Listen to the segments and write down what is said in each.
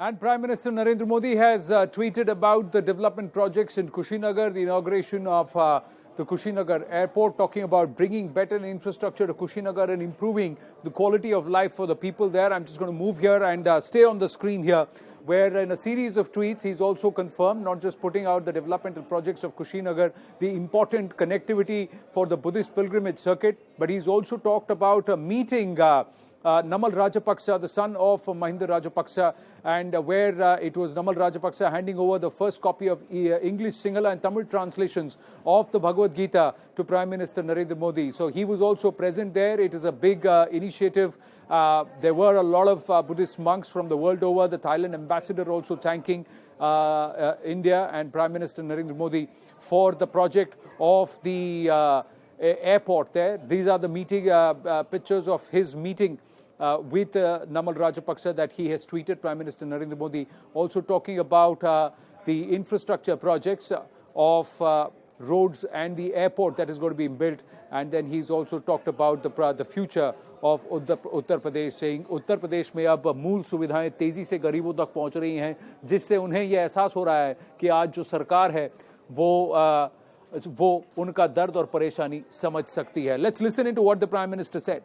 And Prime Minister Narendra Modi has tweeted about the development projects in Kushinagar, the inauguration of the Kushinagar airport, talking about bringing better infrastructure to Kushinagar and improving the quality of life for the people there. I'm just going to move here and stay on the screen here, where in a series of tweets, he's also confirmed not just putting out the developmental projects of Kushinagar, the important connectivity for the Buddhist pilgrimage circuit, but he's also talked about a meeting Namal Rajapaksa, the son of Mahinda Rajapaksa, and where it was Namal Rajapaksa handing over the first copy of English, Sinhala and Tamil translations of the Bhagavad Gita to Prime Minister Narendra Modi. So he was also present there. It is a big initiative. There were a lot of Buddhist monks from the world over. The Thailand ambassador also thanking India and Prime Minister Narendra Modi for the project of the airport there. These are the meeting pictures of his meeting with Namal Rajapaksa that he has tweeted. Prime Minister Narendra Modi also talking about the infrastructure projects of roads and the airport that is going to be built. And then he's also talked about the future of Uttar Pradesh, saying Uttar Pradesh में अब मूल सुविधाएं तेजी से गरीबों तक पहुंच रही हैं, जिससे उन्हें यह एहसास हो रहा है कि आज जो सरकार है वो उनका दर्द और परेशानी समझ सकती है. Let's listen into what the Prime Minister said.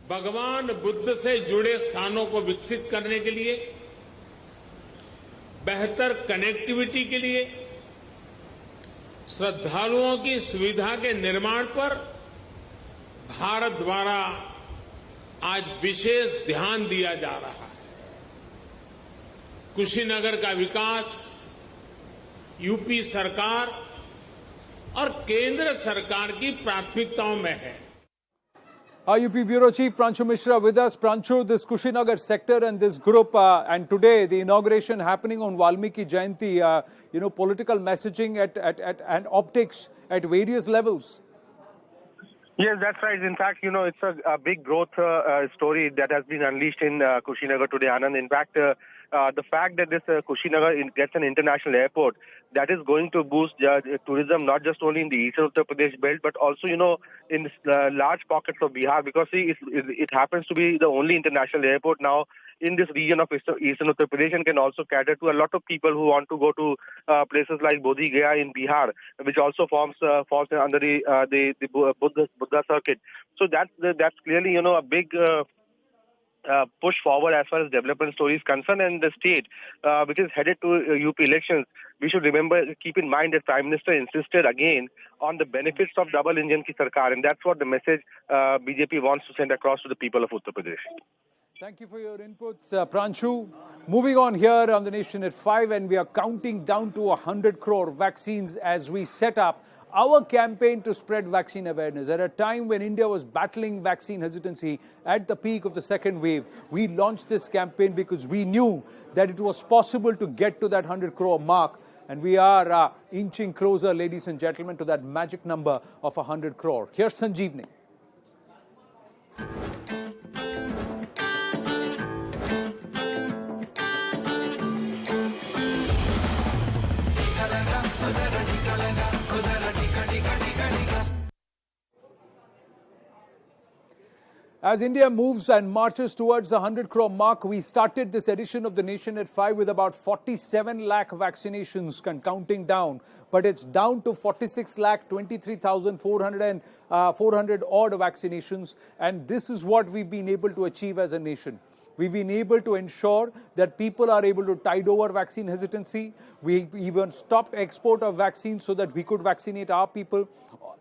भगवान बुद्ध से जुड़े स्थानों को विकसित करने के लिए, बेहतर कनेक्टिविटी के लिए, श्रद्धालुओं की सुविधा के निर्माण पर भारत द्वारा आज विशेष ध्यान दिया जा रहा है. कुशीनगर का विकास यूपी सरकार और केंद्र सरकार की प्राथमिकताओं में है. UP Bureau Chief Pranshu Mishra with us. Pranshu, this Kushinagar sector and this group, and today the inauguration happening on Valmiki Jayanti, political messaging and optics at various levels. Yes, that's right. In fact, it's a big growth story that has been unleashed in Kushinagar today, Anand. In fact, the fact that this Kushinagar gets an international airport, that is going to boost tourism not just only in the eastern Uttar Pradesh belt, but also, in large pockets of Bihar, because it happens to be the only international airport now in this region of eastern Uttar Pradesh, and can also cater to a lot of people who want to go to places like Bodhi Gaya in Bihar, which also falls under the Buddha circuit. So that's clearly, a big push forward as far as development story is concerned. And the state, which is headed to UP elections, we should keep in mind that Prime Minister insisted again on the benefits of double engine ki sarkar, and that's what the message BJP wants to send across to the people of Uttar Pradesh. Thank you for your inputs, Pranshu. Moving on here on the Nation at 5, and we are counting down to 100 crore vaccines as we set up our campaign to spread vaccine awareness. At a time when India was battling vaccine hesitancy at the peak of the second wave, we launched this campaign because we knew that it was possible to get to that 100 crore mark. And we are inching closer, ladies and gentlemen, to that magic number of 100 crore. Here's Sanjeevni. As India moves and marches towards the 100 crore mark, we started this edition of the Nation at 5 with about 47 lakh vaccinations and counting down. But it's down to 46 lakh 23,400 odd vaccinations. And this is what we've been able to achieve as a nation. We've been able to ensure that people are able to tide over vaccine hesitancy. We even stopped export of vaccines so that we could vaccinate our people.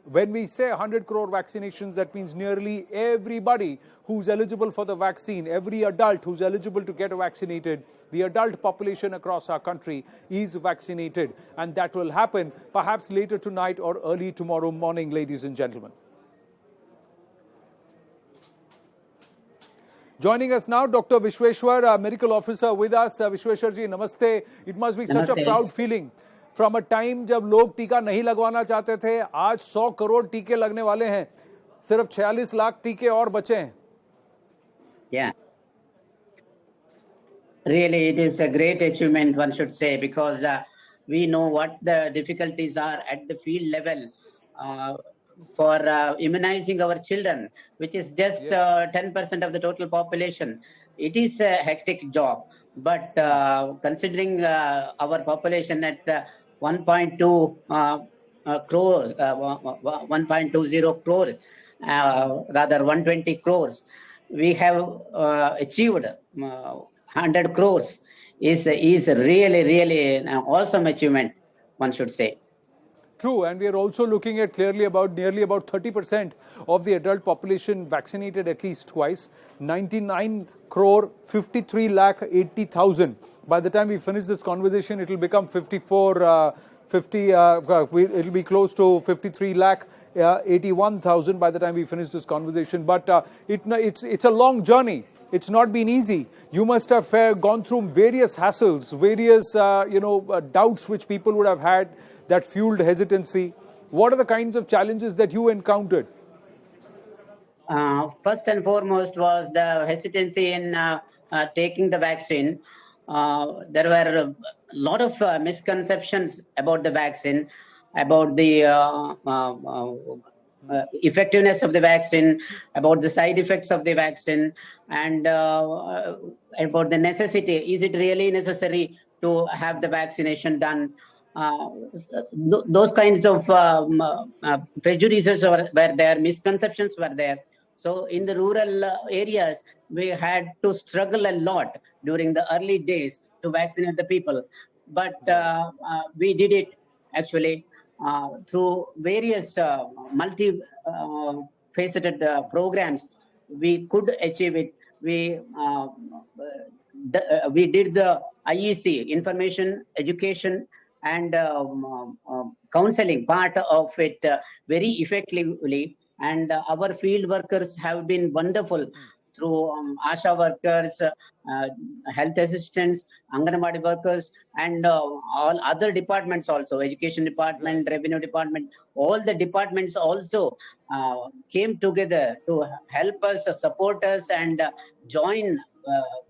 When we say 100 crore vaccinations, that means nearly everybody who's eligible for the vaccine, every adult who's eligible to get vaccinated, the adult population across our country is vaccinated. And that will happen perhaps later tonight or early tomorrow morning, ladies and gentlemen. Joining us now, Dr. Vishweshwar, medical officer with us. Vishweshwar ji, namaste. It must be such a proud feeling. From a time जब लोग टीका नहीं लगवाना चाहते थे, आज 100 करोड़ टीके लगने वाले हैं. सिर्फ 46 लाख टीके और बचे हैं. Yeah. Really, it is a great achievement, one should say, because we know what the difficulties are at the field level for immunizing our children, which is just 10% of the total population. It is a hectic job, but considering our population at 1.2 crores, 1.20 crores, rather 120 crores, we have achieved 100 crores is really an awesome achievement, one should say. True, and we are also looking at nearly about 30% of the adult population vaccinated at least twice. 99 crore 53 lakh 80,000. By the time we finish this conversation, it will become it'll be close to 53 lakh 81,000 by the time we finish this conversation. But it's a long journey. It's not been easy. You must have gone through various hassles, various doubts which people would have had that fueled hesitancy. What are the kinds of challenges that you encountered? First and foremost was the hesitancy in taking the vaccine. There were a lot of misconceptions about the vaccine, about the effectiveness of the vaccine, about the side effects of the vaccine, and about the necessity. Is it really necessary to have the vaccination done? Those kinds of prejudices were there, misconceptions were there. So in the rural areas, we had to struggle a lot during the early days to vaccinate the people. But we did it actually through various multi-faceted programs. We could achieve it. We did the IEC, information, education, and counseling part of it very effectively. And our field workers have been wonderful through ASHA workers, health assistants, Anganwadi workers, and all other departments also, education department, revenue department, all the departments also came together to help us, support us, and join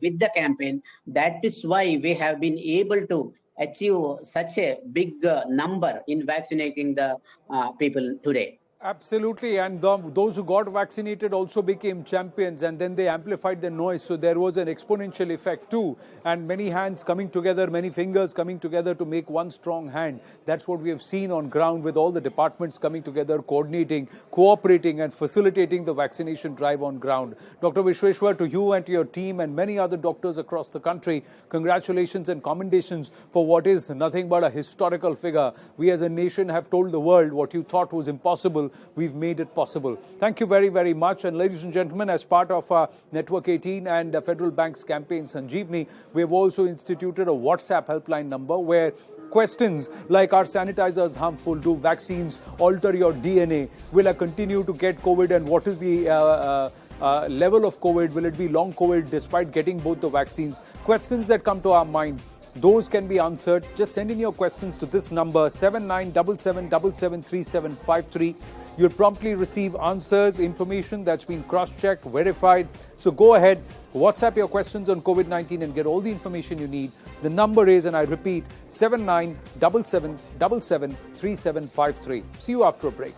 with the campaign. That is why we have been able to achieve such a big number in vaccinating the people today. Absolutely, and those who got vaccinated also became champions, and then they amplified the noise, so there was an exponential effect too, and many hands coming together, many fingers coming together to make one strong hand. That's what we have seen on ground, with all the departments coming together, coordinating, cooperating, and facilitating the vaccination drive on ground. Dr. Vishweshwar, to you and to your team and many other doctors across the country, congratulations and commendations for what is nothing but a historical figure. We as a nation have told the world what you thought was impossible, we've made it possible. Thank you very, very much. And ladies and gentlemen, as part of Network 18 and Federal Bank's campaign Sanjeevani, we have also instituted a WhatsApp helpline number where questions like, are sanitizers harmful, do vaccines alter your DNA, will I continue to get COVID, and what is the level of COVID, will it be long COVID despite getting both the vaccines? Questions that come to our mind, those can be answered. Just send in your questions to this number 7977773753. You'll promptly receive answers, information that's been cross-checked, verified. So go ahead, WhatsApp your questions on COVID-19 and get all the information you need. The number is, and I repeat, 7977773753. See you after a break.